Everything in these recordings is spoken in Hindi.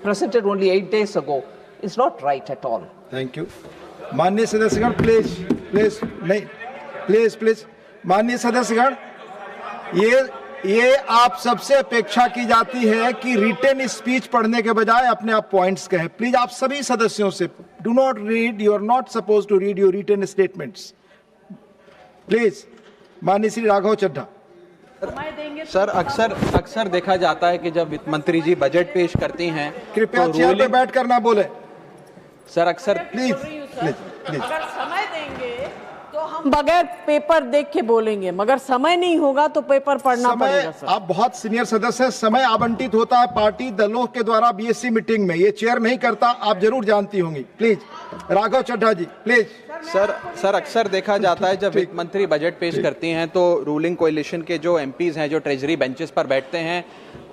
presented only 8 days ago is not right at all. Thank you. माननीय सदस्यगण प्लीज माननीय सदस्यगण, ये आप सबसे अपेक्षा की जाती है कि रिटन स्पीच पढ़ने के बजाय अपने आप पॉइंट्स कहें। प्लीज आप सभी सदस्यों से, do not read, you are not suppose to read your written statements. Please माननीय श्री राघव चड्ढा। सर अक्सर देखा जाता है कि जब वित्त मंत्री जी बजट पेश करती हैं, कृपया चेयर पे बैठ कर ना बोले सर। अक्सर प्लीज अगर समय देंगे तो हम बगैर पेपर देख के बोलेंगे, मगर समय नहीं होगा तो पेपर पढ़ना पड़ेगा सर। आप बहुत सीनियर सदस्य हैं, समय आवंटित होता है पार्टी दलों के द्वारा बीएससी मीटिंग में, ये चेयर नहीं करता, आप जरूर जानती होंगी। Please Raghav Chadha ji please. Sir अक्सर देखा जाता है जब वित्त मंत्री बजट पेश करती हैं तो रूलिंग कोalition के जो एमपीज हैं, जो ट्रेजरी बेंचेस पर बैठते हैं,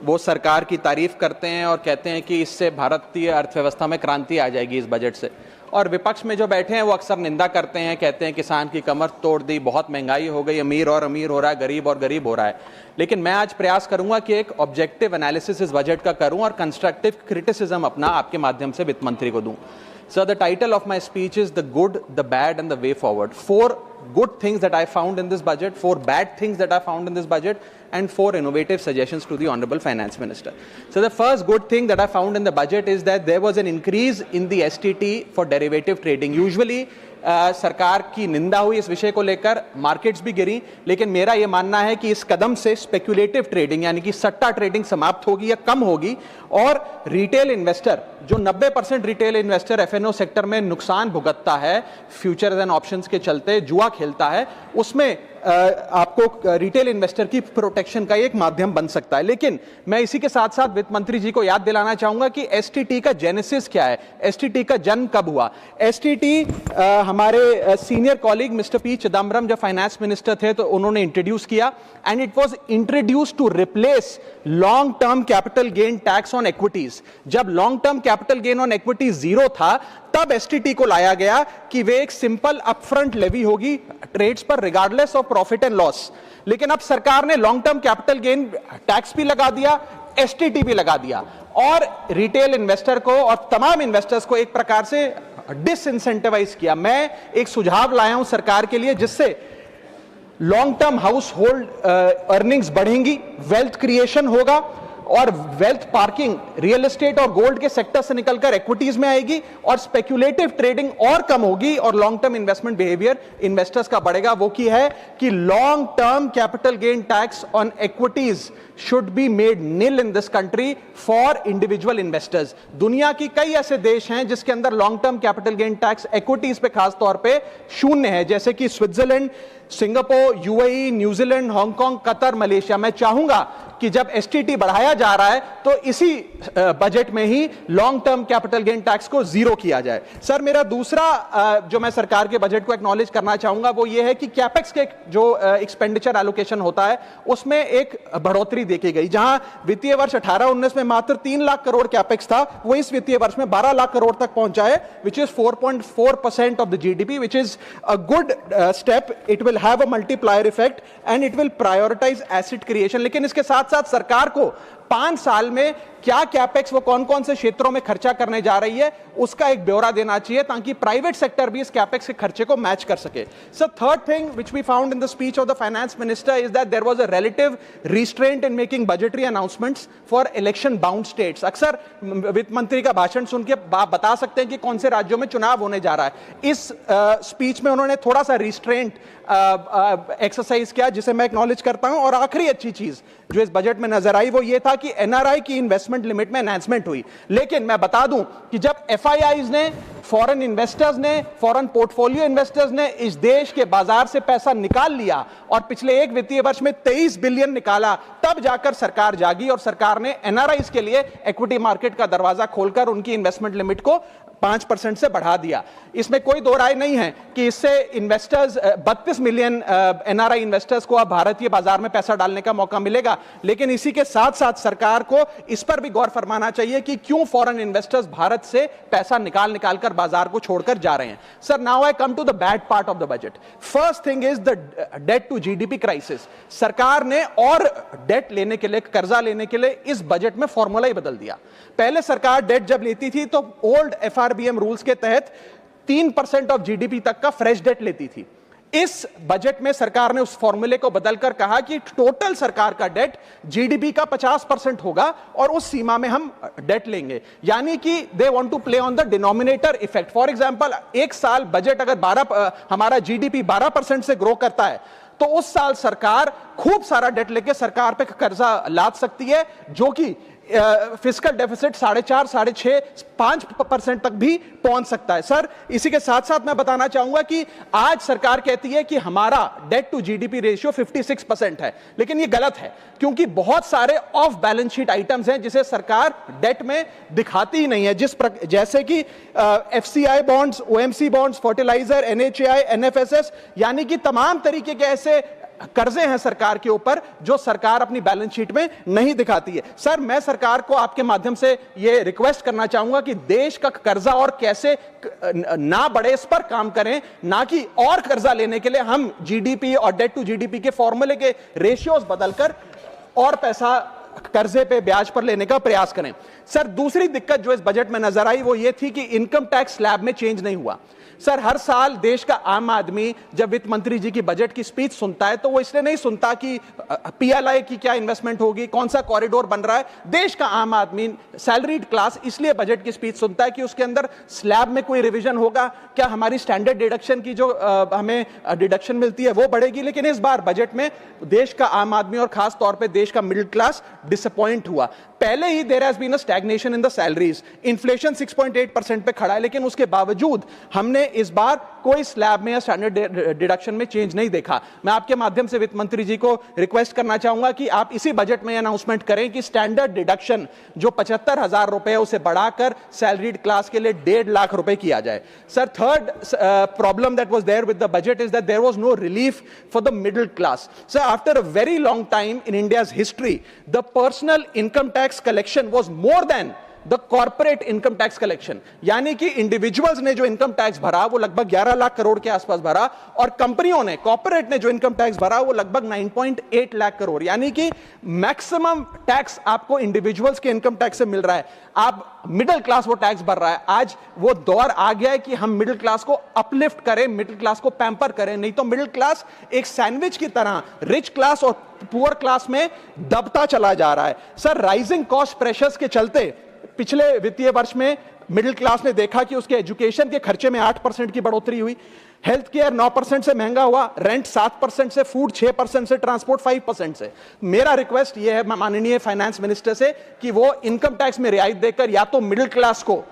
वो सरकार की तारीफ करते हैं और कहते हैं कि इससे भारतीय अर्थव्यवस्था में क्रांति आ जाएगी इस बजट से। और विपक्ष में जो बैठे हैं वो अक्सर निंदा करते हैं, कहते हैं किसान की कमर तोड़ दी, बहुत महंगाई हो गई, अमीर और अमीर हो रहा है, गरीब और गरीब हो रहा है। लेकिन मैं आज प्रयास करूंगा कि एक ऑब्जेक्टिव एनालिसिस इस बजट का करूं और कंस्ट्रक्टिव क्रिटिसिज्म अपना आपके माध्यम से वित्त मंत्री को दूं। So the title of my speech is The Good, the Bad and the Way Forward. 4 good things that I found in this budget, 4 bad things that I found in this budget, and 4 innovative suggestions to the Honorable Finance Minister. So the first good thing that I found in the budget is that there was an increase in the STT for derivative trading. Usually सरकार की निंदा हुई इस विषय को लेकर, मार्केट्स भी गिरी, लेकिन मेरा यह मानना है कि इस कदम से स्पेक्युलेटिव ट्रेडिंग यानी कि सट्टा ट्रेडिंग समाप्त होगी या कम होगी और रिटेल इन्वेस्टर, जो 90% रिटेल इन्वेस्टर एफएनओ सेक्टर में नुकसान भुगतता है, फ्यूचर्स एंड ऑप्शंस के चलते जुआ खेलता है, उसमें आपको रिटेल इन्वेस्टर की प्रोटेक्शन का एक माध्यम बन सकता है। लेकिन मैं इसी के साथ साथ वित्त मंत्री जी को याद दिलाना चाहूंगा कि एसटीटी का जेनेसिस क्या है, एसटीटी का जन्म कब हुआ। एसटीटी हमारे senior colleague mister P Chidambaram जब फाइनेंस मिनिस्टर थे तो उन्होंने इंट्रोड्यूस किया, and it was introduce to replace long term capital gain tax on equities. जब long term capital gain on equities 0 था तब एसटीटी को लाया गया कि वे एक सिंपल अपफ्रंट लेवी होगी ट्रेड्स पर regardless of profit and loss. लेकिन अब सरकार ने long term capital gain tax भी लगा दिया, एसटीटी भी लगा दिया और रिटेल इन्वेस्टर को और तमाम इन्वेस्टर्स को एक प्रकार से डिसइंसेंटिवाइज किया। मैं एक सुझाव लाया हूं सरकार के लिए जिससे long term house hold earnings बढ़ेंगी, वेल्थ क्रिएशन होगा और वेल्थ पार्किंग रियल एस्टेट और गोल्ड के सेक्टर से निकलकर इक्विटीज में आएगी और स्पेक्युलेटिव ट्रेडिंग और कम होगी और long term investment behaviour investors का बढ़ेगा। वो की है कि long term capital gain tax on equities should be made nil in this country for individual investors. दुनिया की कई ऐसे देश हैं जिसके अंदर long term capital gain tax equities पे खास तौर पे शून्य है, जैसे कि Switzerland, Singapore, UAE, New Zealand, Hong Kong, Qatar, Malaysia. मैं चाहूंगा कि जब एसटीटी बढ़ाया जा रहा है तो इसी बजट में ही long term capital gain tax को 0 किया जाए। सर मेरा दूसरा जो मैं सरकार के बजट को एक्नॉलेज करना चाहूंगा वो ये है कि कैपेक्स के जो एक्सपेंडिचर एलोकेशन होता है उसमें एक बढ़ोतरी देखी गई। जहां वित्तीय वर्ष 18-19 में मात्र 3 लाख करोड़ कैपेक्स था, वो इस वित्तीय वर्ष में 12 लाख करोड़ तक पहुंचा है, which is 4.4% of the GDP, which is a good step. It will have a multiplier effect and it will prioritise asset creation. लेकिन इसके साथ साथ सरकार को 5 साल में क्या कैपेक्स वो कौन कौन से क्षेत्रों में खर्चा करने जा रही है उसका एक ब्यौरा देना चाहिए ताकि प्राइवेट सेक्टर भी इस कैपेक्स के खर्चे को मैच कर सके। So third thing which we found in the speech of the finance minister is that there was a relative restraint in making budgetary announcements for election bound states. अक्सर वित्त मंत्री का भाषण सुन के बता सकते हैं कि कौन से राज्यों में चुनाव होने जा रहा है। इस स्पीच में उन्होंने थोड़ा सा रिस्ट्रेंट एक्सरसाइज किया जिसे मैं एक्नॉलेज करता हूं। और आखिरी अच्छी चीज जो इस बजट में नजर आई वो ये था कि एनआरआई की इन्वेस्टमेंट लिमिट में एनहांसमेंट हुई। लेकिन मैं बता दूं कि जब एफआईआईज ने, फॉरेन इन्वेस्टर्स ने, फॉरेन पोर्टफोलियो इन्वेस्टर्स ने इस देश के बाजार से पैसा निकाल लिया और पिछले एक वित्तीय वर्ष में 23 बिलियन निकाला, तब जाकर सरकार जागी और सरकार ने एनआरआईज के लिए इक्विटी मार्केट का दरवाजा खोलकर उनकी इन्वेस्टमेंट लिमिट को 5% से बढ़ा दिया। इसमें कोई दो राय नहीं है कि इससे इन्वेस्टर्स 34 मिलियन एनआरआई इन्वेस्टर्स को अब भारतीय बाजार में पैसा डालने का मौका मिलेगा। लेकिन इसी के साथ साथ सरकार को इस पर भी गौर फरमाना चाहिए कि क्यों फॉरेन इन्वेस्टर्स भारत से पैसा निकाल कर बाजार को छोड़कर जा रहे हैं। Sir, now I come to the bad part of the budget. First thing is the debt to GDP crisis. सरकार ने और डेट लेने के लिए, कर्जा लेने के लिए इस बजट में फॉर्मूला ही बदल दिया। पहले सरकार डेट जब लेती थी तो ओल्ड एफआरबीएम रूल्स के तहत 3% ऑफ जीडीपी तक का फ्रेश डेट लेती थी। इस बजट में सरकार ने उस फॉर्मूले को बदलकर कहा कि टोटल सरकार का डेट जीडीपी का 50% होगा और उस सीमा में हम डेट लेंगे। यानी कि they want to play on the denominator effect. For example, एक साल बजट अगर हमारा जीडीपी 12% से ग्रो करता है तो उस साल सरकार खूब सारा डेट लेके सरकार पे कर्जा लाद सकती है, जो कि फिस्कल डेफिसिट 4.5, 6.5, 5% तक भी पहुंच सकता है। सर, इसी के साथ साथ मैं बताना चाहूंगा कि आज सरकार कहती है कि हमारा डेट टू जीडीपी रेशियो 56% है, लेकिन ये गलत है, क्योंकि बहुत सारे ऑफ बैलेंस शीट आइटम्स हैं जिसे सरकार डेट में दिखाती ही नहीं है, जैसे कि FCI bonds, OMC bonds, fertiliser, NHAI, NFSS, यानी कि तमाम तरीके के ऐसे कर्जे हैं सरकार के ऊपर जो सरकार अपनी बैलेंस शीट में नहीं दिखाती है। सर, मैं सरकार को आपके माध्यम से यह रिक्वेस्ट करना चाहूंगा कि देश का कर्जा और कैसे ना बढ़े इस पर काम करें, ना कि और कर्जा लेने के लिए हम जीडीपी और डेट टू जीडीपी के फॉर्मूले के रेशियोज बदलकर और पैसा कर्जे पे ब्याज पर लेने का प्रयास करें। सर, दूसरी दिक्कत जो इस बजट में नजर आई वो ये थी कि इनकम टैक्स स्लैब में चेंज नहीं हुआ। सर, हर साल देश का आम आदमी जब वित्त मंत्री जी की बजट की स्पीच सुनता है तो वो इसलिए नहीं सुनता कि पीएलआई की क्या इन्वेस्टमेंट होगी, कौन सा कॉरिडोर बन रहा है। देश का आम आदमी, सैलरीड क्लास, इसलिए बजट की स्पीच सुनता है कि उसके अंदर स्लैब में कोई रिवीजन होगा, क्या हमारी स्टैंडर्ड डिडक्शन की जो हमें डिडक्शन मिलती है वो बढ़ेगी। लेकिन इस बार बजट में देश का आम आदमी और खास तौर पर देश का मिडिल क्लास डिसअपॉइंट हुआ। पहले ही there has been a stagnation in the salaries. Inflation 6.8% पे खड़ा है, लेकिन उसके बावजूद हमने इस बार कोई स्लैब में या स्टैंडर्ड डिडक्शन में चेंज नहीं देखा। मैं आपके माध्यम से वित्त मंत्री जी को रिक्वेस्ट करना चाहूंगा कि आप इसी बजट में अनाउंसमेंट करें कि स्टैंडर्ड डिडक्शन जो 75,000 रुपए उसे बढ़ाकर सैलरीड क्लास के लिए 1.5 लाख रुपए किया जाए। Sir, third problem that was there with the budget is that there was no relief for the middle class. Sir, after a very long time in India's history, the personal income tax collection was more than the corporate income tax collection. यानी कि इंडिविजुअल्स ने जो इनकम टैक्स भरा वो लगभग 11 लाख करोड़ के आसपास भरा, और कंपनियों ने, कॉर्पोरेट ने जो इनकम टैक्स भरा वो लगभग 9.8 लाख करोड़। यानी कि मैक्सिमम टैक्स आपको इंडिविजुअल्स के इनकम टैक्स से मिल रहा है, आप मिडिल क्लास वो टैक्स भर रहा है। आज वो दौर आ गया है कि हम मिडिल क्लास को अपलिफ्ट करें, मिडिल क्लास को पैम्पर करें, नहीं तो मिडिल क्लास एक सैंडविच की तरह रिच क्लास और पुअर क्लास में दबता चला जा रहा है। सर, राइजिंग कॉस्ट प्रेशर्स के चलते पिछले वित्तीय वर्ष में मिडिल क्लास ने देखा कि उसके एजुकेशन के खर्चे में 8% की बढ़ोतरी हुई, हेल्थ केयर 9% से महंगा हुआ, रेंट 7% से, फूड 6% से, ट्रांसपोर्ट 5% से। मेरा रिक्वेस्ट यह है माननीय फाइनेंस मिनिस्टर से कि वो इनकम टैक्स में रियायत देकर या तो मिडिल क्लास को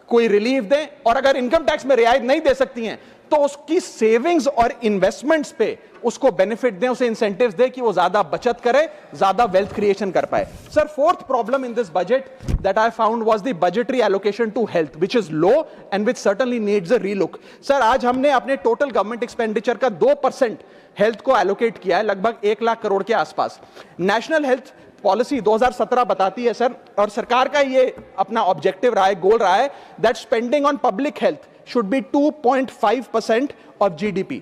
कोई रिलीफ दें, और अगर इनकम टैक्स में रियायत नहीं दे सकती हैं तो उसकी सेविंग्स और इन्वेस्टमेंट्स पे उसको बेनिफिट दें, उसे इंसेंटिव्स दें कि वो ज्यादा बचत करे, ज्यादा वेल्थ क्रिएशन कर पाए। Sir, fourth problem in this budget that I found was the budgetary allocation to health, which is low and which certainly needs a relook. Sir, आज हमने अपने टोटल गवर्नमेंट एक्सपेंडिचर का 2% हेल्थ को एलोकेट किया है, लगभग 1 लाख करोड़ के आसपास। नेशनल हेल्थ पॉलिसी 2017 बताती है सर, और सरकार का ये अपना ऑब्जेक्टिव रहा है, गोल रहा है, that spending on public health should be 2.5% of GDP।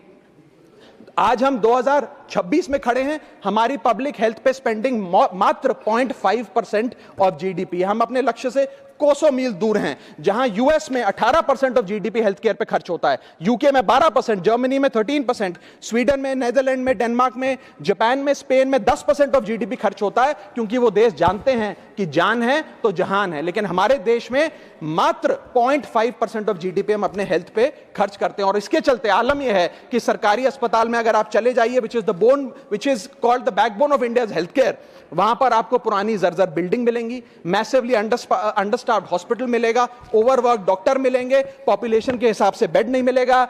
आज हम 2026 में खड़े हैं, हमारी पब्लिक हेल्थ पे स्पेंडिंग मात्र 0.5% ऑफ जीडीपी। हम अपने लक्ष्य से कोसों मील दूर हैं। जहां यूएस में 18% ऑफ जीडीपी हेल्थ केयर पे खर्च होता है, यूके में 12%, जर्मनी में 13%, स्वीडन में, नेदरलैंड में, डेनमार्क में, जापान में, स्पेन में 10% ऑफ जीडीपी खर्च होता है, क्योंकि वो देश जानते हैं कि जान है तो जहान है। लेकिन हमारे देश में मात्र 0.5% ऑफ जीडीपी हम अपने हेल्थ पे खर्च करते हैं, और इसके चलते आलम यह है कि सरकारी अस्पताल में अगर आप चले जाइए, which is called the backbone of India's healthcare, वहां पर आपको पुरानी जर्जर बिल्डिंग मिलेंगी, मैसिवली अंडरस्टाफ्ड हॉस्पिटल मिलेगा, ओवरवर्क डॉक्टर मिलेंगे, पॉपुलेशन के हिसाब से बेड नहीं मिलेगा,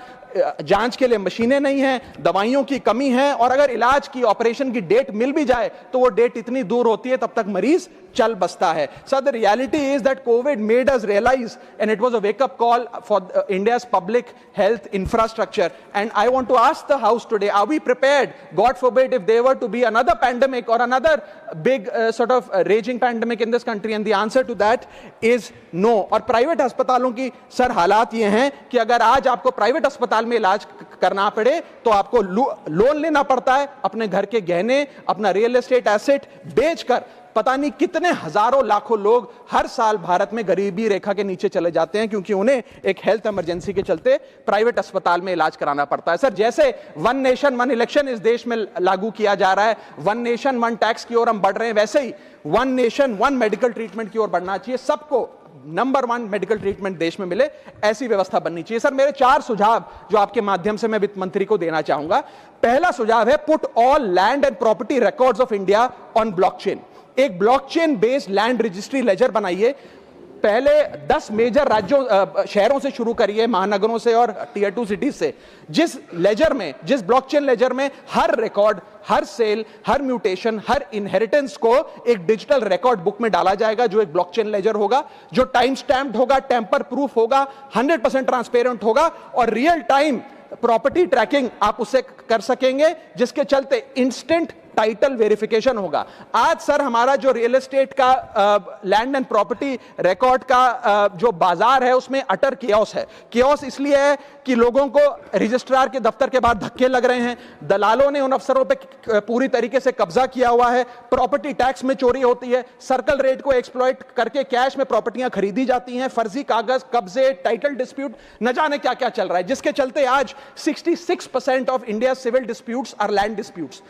जांच के लिए मशीनें नहीं हैं, दवाइयों की कमी है, और अगर इलाज की ऑपरेशन की डेट मिल भी जाए तो वो डेट इतनी दूर होती है तब तक मरीज चल बसता है. Sir, the reality is that covid made us realise and it was a wake up call for India's public health infrastructure. And I want to ask the house today, are we prepared, God forbid, if there were to be another pandemic or another big sort of raging pandemic in this country? And the answer to that is no. और प्राइवेट अस्पतालों की सर हालात ये हैं कि अगर आज आपको प्राइवेट अस्पताल में इलाज करना पड़े तो आपको लोन लेना पड़ता है, अपने घर के गहने, अपना रियल एस्टेट एसेट बेचकर पता नहीं कितने हजारों लाखों लोग हर साल भारत में गरीबी रेखा के नीचे चले जाते हैं क्योंकि उन्हें एक हेल्थ इमरजेंसी के चलते प्राइवेट अस्पताल में इलाज कराना पड़ता है. सर, जैसे वन नेशन वन इलेक्शन इस देश में लागू किया जा रहा है, वन नेशन वन टैक्स की ओर हम बढ़ रहे हैं, वैसे ही one nation one medical treatment की ओर बढ़ना चाहिए. सबको नंबर 1 मेडिकल ट्रीटमेंट देश में मिले, ऐसी व्यवस्था बननी चाहिए. सर, मेरे 4 सुझाव जो आपके माध्यम से मैं वित्त मंत्री को देना चाहूंगा. पहला सुझाव है, put all land and property records of India on blockchain. एक blockchain based land registry ledger बनाइए. पहले 10 मेजर राज्यों शहरों से शुरू करिए, महानगरों से और टियर 2 सिटीज से, जिस लेजर में, जिस ब्लॉकचेन लेजर में हर रिकॉर्ड, हर सेल, हर म्यूटेशन, हर इनहेरिटेंस को एक डिजिटल रिकॉर्ड बुक में डाला जाएगा जो एक ब्लॉकचेन लेजर होगा, जो टाइम स्टैम्प्ड होगा, टेम्पर प्रूफ होगा, 100% ट्रांसपेरेंट होगा और रियल टाइम प्रॉपर्टी ट्रैकिंग आप उससे कर सकेंगे, जिसके चलते इंस्टेंट टाइटल वेरिफिकेशन होगा. आज सर हमारा जो रियल एस्टेट का लैंड एंड प्रॉपर्टी रिकॉर्ड का जो बाजार है उसमें अटर कियोस है. कियोस इसलिए है कि लोगों को रजिस्ट्रार के दफ्तर के बाहर धक्के लग रहे हैं, दलालों ने उन अफसरों पे पूरी तरीके से कब्जा किया हुआ है, प्रॉपर्टी टैक्स में चोरी होती है, सर्कल रेट को एक्सप्लॉइट करके कैश में प्रॉपर्टियां खरीदी जाती हैं, फर्जी कागज, कब्जे, टाइटल डिस्प्यूट, न जाने क्या क्या चल रहा है, जिसके चलते आज 66% of India civil disputes are land disputes.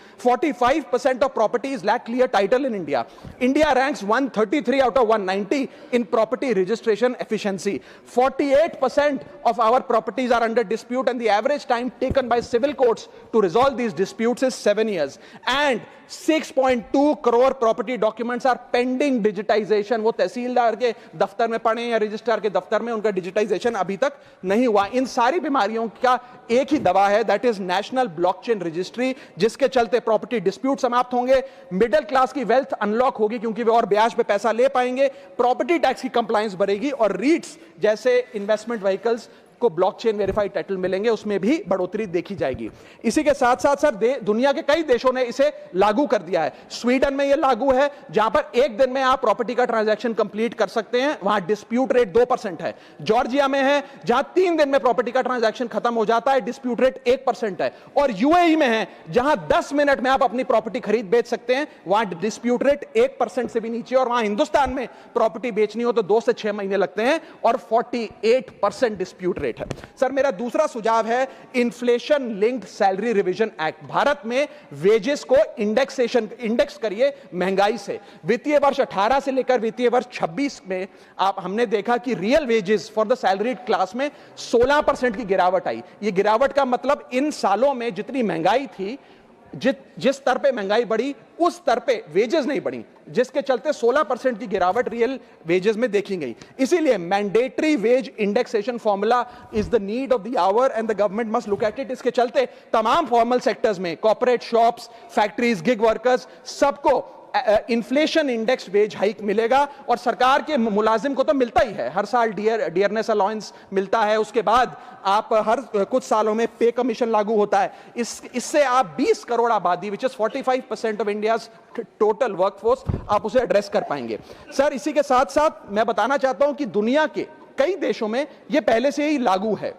45% of properties lack clear title in India. India ranks 133 out of 190 in property registration efficiency. 48% of our properties are under dispute and the average time taken by civil courts to resolve these disputes is 7 years. And 6.2 crore property documents are pending digitization. वो तहसीलदार के दफ्तर में पड़े या रजिस्ट्रार के दफ्तर में, उनका डिजिटाइजेशन अभी तक नहीं हुआ. इन सारी बीमारियों का एक ही दवा है, that is national blockchain registry, जिसके चलते प्रॉपर्टी डिस्प्यूट समाप्त होंगे, मिडिल क्लास की वेल्थ अनलॉक होगी क्योंकि वे और ब्याज पे पैसा ले पाएंगे, प्रॉपर्टी टैक्स की कंप्लायंस बढ़ेगी और रीट्स जैसे इन्वेस्टमेंट व्हीकल्स को ब्लॉकचेन वेरीफाइड टाइटल मिलेंगे, उसमें भी बढ़ोतरी देखी जाएगी. इसी के साथ साथ सर दुनिया के कई देशों ने इसे लागू कर दिया है. स्वीडन में यह लागू है जहां पर एक दिन में आप प्रॉपर्टी का ट्रांजैक्शन कंप्लीट कर सकते हैं, वहां डिस्प्यूट रेट 2% है. जॉर्जिया में है जहां 3 दिन में प्रॉपर्टी का ट्रांजैक्शन खत्म हो जाता है, डिस्प्यूट रेट 1% है. और यूएई में है जहां 10 मिनट में आप अपनी प्रॉपर्टी खरीद बेच सकते हैं, वहां डिस्प्यूट रेट 1% से भी नीचे. और वहां हिंदुस्तान में प्रॉपर्टी बेचनी हो तो 2 से 6 महीने लगते हैं और 48% डिस्प्यूट रेट है. सर, मेरा दूसरा सुझाव है inflation linked salary revision act. Bharat में वेजेस को इंडेक्स करिए महंगाई से. वित्तीय वर्ष 18 से लेकर वित्तीय वर्ष 26 में हमने देखा कि real wages for the salaried class में 16% की गिरावट आई. ये गिरावट का मतलब इन सालों में जितनी महंगाई थी, जिस स्तर पे महंगाई बढ़ी उस स्तर पे वेजेस नहीं बढ़ी, जिसके चलते 16% की गिरावट रियल वेजेस में देखी गई. इसीलिए mandatory wage indexation formula is the need of the hour and the government must look at it. इसके चलते तमाम फॉर्मल सेक्टर्स में, corporate, shops, factories, gig workers, सबको इन्फ्लेशन इंडेक्स वेज हाइक मिलेगा. और सरकार के मुलाजिम को तो मिलता ही है, हर साल डियरनेस अलाउंस मिलता है, उसके बाद आप हर कुछ सालों में पे कमीशन लागू होता है. इससे आप 20 करोड़ आबादी, which is 45% of India's total workforce, आप उसे एड्रेस कर पाएंगे. सर, इसी के साथ साथ मैं बताना चाहता हूं कि दुनिया के कई देशों में यह पहले से ही लागू है.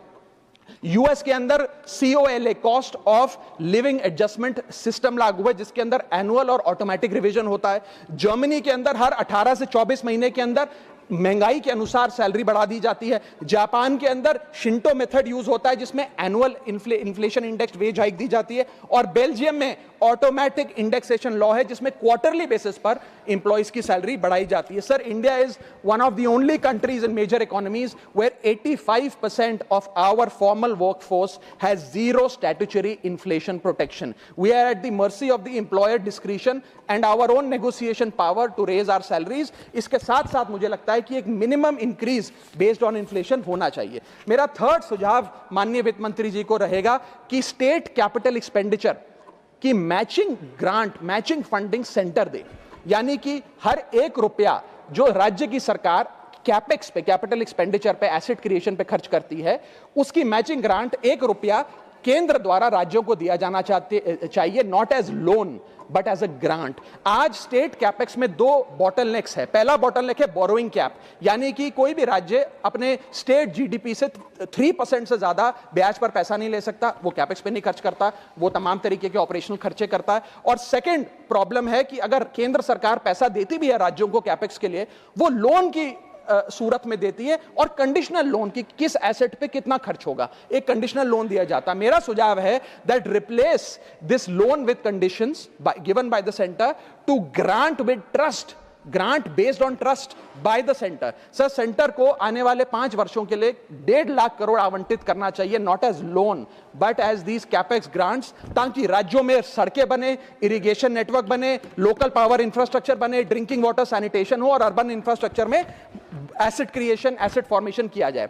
यूएस के अंदर COLA, cost of living adjustment system लागू है, जिसके अंदर एनुअल और ऑटोमेटिक रिवीजन होता है. जर्मनी के अंदर हर 18 से 24 महीने के अंदर महंगाई के अनुसार सैलरी बढ़ा दी जाती है. जापान के अंदर शिंटो मेथड यूज होता है जिसमें annual inflation index wage hike दी जाती है. और बेल्जियम में ऑटोमेटिक इंडेक्सेशन लॉ है जिसमें क्वार्टरली बेसिस पर एम्प्लॉइज की सैलरी बढ़ाई जाती है. Sir, India is one of the only countries in major economies where 85% of our formal workforce has zero statutory inflation protection. We are at the mercy of the employer discretion and our own negotiation power to raise our salaries. इसके साथ साथ मुझे लगता है लगता है कि एक minimum increase based on inflation होना चाहिए। मेरा थर्ड सुझाव माननीय वित्त मंत्री जी को रहेगा कि स्टेट कैपिटल एक्सपेंडिचर की matching grant, matching funding centre दे, यानी कि हर 1 रुपया जो राज्य की सरकार कैपेक्स पे, कैपिटल एक्सपेंडिचर पे, एसेट क्रिएशन पे खर्च करती है, उसकी मैचिंग ग्रांट 1 रुपया केंद्र द्वारा राज्यों को दिया जाना चाहिए, not as loan but as a grant. आज स्टेट कैपेक्स में 2 बॉटलनेक्स है। पहला बॉटलनेक है बोरोइंग कैप, यानी कि कोई भी राज्य अपने स्टेट जीडीपी से 3% से ज्यादा ब्याज पर पैसा नहीं ले सकता, वो कैपेक्स पे नहीं खर्च करता, वो तमाम तरीके के ऑपरेशनल खर्चे करता है। और सेकंड प्रॉब्लम है कि अगर केंद्र सरकार पैसा देती भी है राज्यों को कैपेक्स के लिए, वो लोन की सूरत में देती है, और कंडीशनल लोन की किस एसेट पे कितना खर्च होगा, एक कंडीशनल लोन दिया जाता। मेरा सुझाव है that replace this loan with conditions given by the centre to grant with trust, grant based on trust by the centre. Sir, centre को आने वाले 5 वर्षों के लिए 1.5 लाख करोड़ आवंटित करना चाहिए, not as loan but as these capex grants, ताकि राज्यों में सड़कें बने, इरिगेशन नेटवर्क बने, लोकल पावर इंफ्रास्ट्रक्चर बने, ड्रिंकिंग वाटर सैनिटेशन हो, और अर्बन इंफ्रास्ट्रक्चर में एसेट क्रिएशन, एसेट फॉर्मेशन किया जाए,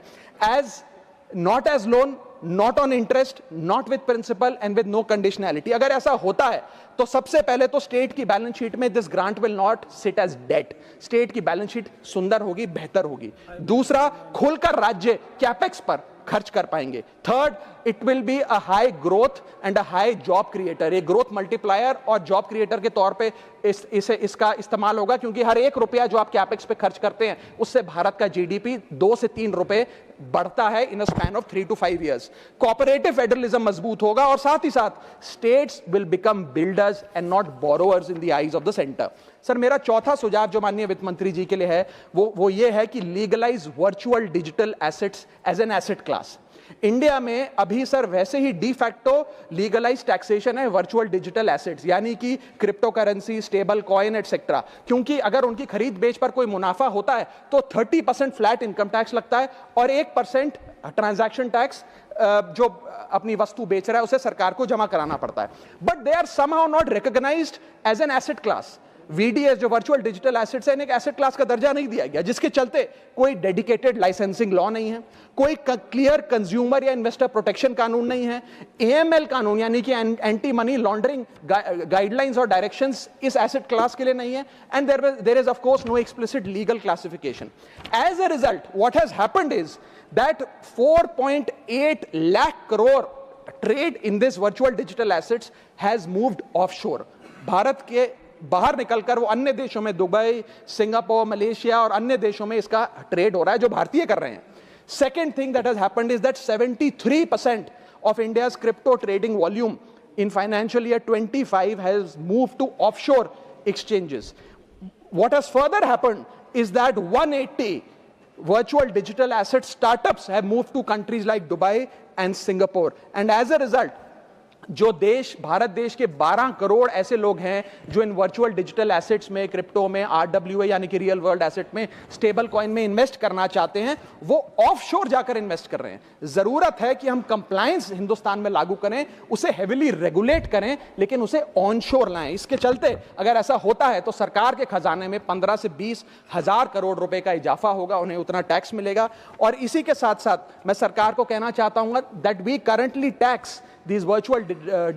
as not as loan, not on interest, not with principal and with no conditionality. अगर ऐसा होता है तो सबसे पहले तो स्टेट की बैलेंस शीट में this grant will not sit as debt, state की बैलेंस शीट सुंदर होगी, बेहतर होगी। दूसरा, खुलकर राज्य कैपेक्स पर खर्च कर पाएंगे। Third, it will be a high growth and a high job creator, एक ग्रोथ मल्टीप्लायर और जॉब क्रिएटर के तौर पे इसका इस्तेमाल होगा, क्योंकि हर 1 रुपया जो आप कैपेक्स पे खर्च करते हैं उससे भारत का जीडीपी 2 से 3 रुपए बढ़ता है in a span of 3 to 5 years। Cooperative federalism मजबूत होगा, और साथ ही साथ states will become builders and not borrowers in the eyes of the centre. Sir, मेरा चौथा सुझाव जो माननीय वित्त मंत्री जी के लिए है वो ये है कि legalise virtual digital assets as an asset class. India में अभी सर वैसे ही डी फैक्टो लीगलाइज टैक्सेशन है वर्चुअल डिजिटल एसेट्स, यानी कि cryptocurrency, stablecoin etcetera, क्योंकि अगर उनकी खरीद बेच पर कोई मुनाफा होता है तो 30% फ्लैट इनकम टैक्स लगता है, और 1% ट्रांजैक्शन टैक्स जो अपनी वस्तु बेच रहा है उसे सरकार को जमा कराना पड़ता है। But they are somehow not recognised as an asset class. VDS जो वर्चुअल डिजिटल एसेट्स है, इन्हें एसेट क्लास का दर्जा नहीं दिया गया, जिसके चलते कोई डेडिकेटेड लाइसेंसिंग लॉ नहीं है, कोई क्लियर कंज्यूमर या इन्वेस्टर प्रोटेक्शन कानून नहीं है, AML कानून यानी कि एंटी मनी लॉन्ड्रिंग गाइडलाइंस और डायरेक्शंस इस एसेट क्लास के लिए नहीं है, and there is of course no explicit legal classification. As a result what has happened is that 4.8 lakh crore trade in this virtual digital assets has moved offshore. Bharat के बाहर निकलकर वो अन्य देशों में, दुबई, सिंगापुर, मलेशिया और अन्य देशों में इसका ट्रेड हो रहा है, जो भारतीय कर रहे हैं। Second thing that has happened is that 73% of India's crypto trading volume in financial year 25 has moved to offshore exchanges. What has further happened is that 180 virtual digital asset startups have moved to countries like Dubai and Singapore, and as a result जो देश, भारत देश के 12 करोड़ ऐसे लोग हैं जो इन वर्चुअल डिजिटल एसेट्स में, क्रिप्टो में, RWA यानी कि रियल वर्ल्ड एसेट में, स्टेबल कॉइन में इन्वेस्ट करना चाहते हैं, वो ऑफशोर जाकर इन्वेस्ट कर रहे हैं। जरूरत है कि हम कंप्लायंस हिंदुस्तान में लागू करें, उसे हेविली रेगुलेट करें, लेकिन उसे ऑनशोर लाएं। इसके चलते अगर ऐसा होता है तो सरकार के खजाने में 15 से 20 हजार करोड़ रुपए का इजाफा होगा, उन्हें उतना टैक्स मिलेगा। और इसी के साथ साथ मैं सरकार को कहना चाहता हूं that we currently tax these virtual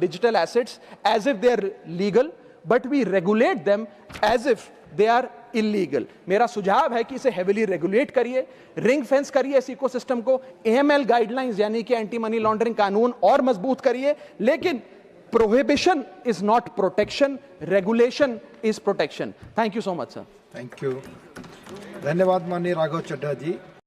digital assets as if they are legal, but we regulate them as if they are illegal. मेरा सुझाव है कि इसे heavily regulate करिए, ring fence करिए इस इकोसिस्टम को, AML guidelines यानी कि एंटी मनी लॉन्ड्रिंग कानून और मजबूत करिए, लेकिन prohibition is not protection, regulation is protection. Thank you so much, sir. Thank you, धन्यवाद माननीय राघव चड्ढा जी।